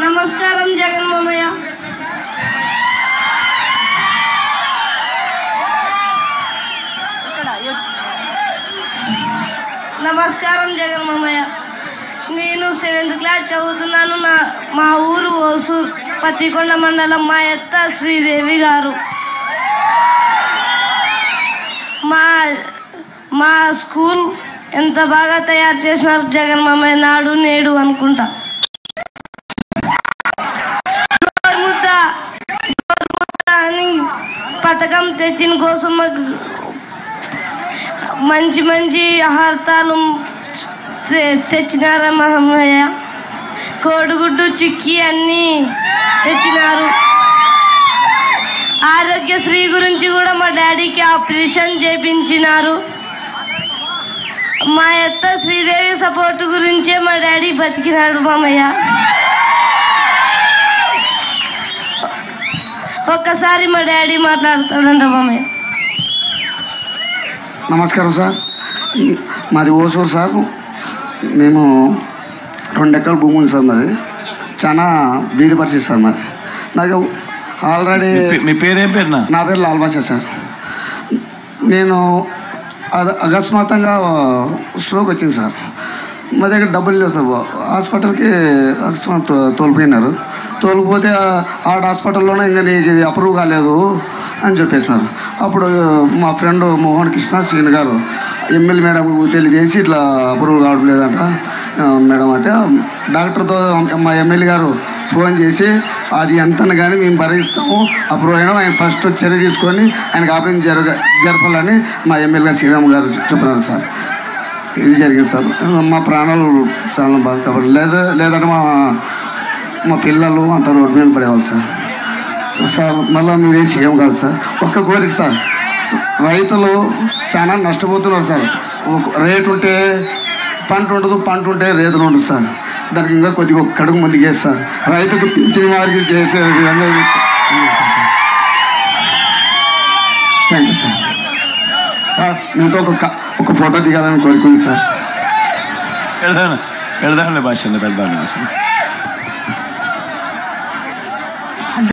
నమస్కారం జగన్మామయ్య. నమస్కారం జగన్మామయ్య. నేను 7th క్లాస్ చదువుతున్నాను. మా ఊరు ఓసూరు పత్తికొండ మండలం. మా అత్త శ్రీదేవి గారు. మా స్కూల్ ఎంత బాగా తయారు చేసినారు జగన్మామయ్య. నాడు నేడు అనుకుంటా. ముద్ద అని పథకం తెచ్చిన కోసం మంచి మంచి ఆహారాలు తెచ్చినారా మామయ్య. కోడిగుడ్డు చిక్కి అన్నీ తెచ్చినారు. ఆరోగ్యశ్రీ గురించి కూడా మా డాడీకి ఆపరేషన్ చేయించినారు. మా అత్త శ్రీదేవి సపోర్ట్ గురించే మా డాడీ బతికినాడు మామయ్య. ఒక్కసారి మా డాడీ మాట్లాడతాడంట మామయ్య. నమస్కారం సార్. మాది ఓసూరు సార్. మేము 2 ఎకరాల భూమి ఉంది సార్. మాది చాలా బీది పరిస్థితి సార్. మరి నాకు ఆల్రెడీ మీ పేరేం పేరు? నా పేరు లాల్ బాషా సార్. నేను అకస్మాత్తుగా స్ట్రోక్ వచ్చింది సార్. మా దగ్గర డబ్బులు లేవు సార్. హాస్పిటల్కి అకస్మాత్ తోలిపోయినారు. తోలిపోతే హాస్పిటల్లోనే ఇంకా నీకు ఇది అప్రూవ్ కాలేదు అని చెప్పేసినారు. అప్పుడు మా ఫ్రెండ్ మోహన్ కృష్ణ సీన్ గారు ఎమ్మెల్యే మేడం తెలియజేసి ఇట్లా అప్రూవ్ కావడం లేదంట మేడం అంటే, డాక్టర్తో మా ఎమ్మెల్యే గారు ఫోన్ చేసి అది ఎంతని కానీ మేము భరిస్తాము, అప్రూవ్ అయినా ఆయన ఫస్ట్ చర్య తీసుకొని ఆయనకు ఆపరేషన్ జరపాలని మా ఎమ్మెల్యే గారు శ్రీరామ్ గారు చెప్పినారు సార్. ఇది జరిగింది సార్. మా ప్రాణాలు చాలా బాగా కాబట్టి లేదంటే మా పిల్లలు అంత రోడ్డు మీద పడేవాళ్ళు సార్. సార్ మళ్ళీ మీరేం చేయం కాదు సార్. ఒక్క కోరిక సార్, రైతులు చాలా నష్టపోతున్నారు సార్. రేటు ఉంటే పంట ఉండదు, పంట ఉంటే రేతులు ఉండదు సార్. దానికి ఇంకా కొద్దిగా ఒక కడుగు ముందుకు చేసి సార్ రైతుకు పింఛన్ వారికి చేసే విధంగా. Thank you sir. సార్ మీతో ఒక ఫోటో దిగాలని కోరుకుంది సార్. పెడదాంలే భాష, పెడదాంలే భాష.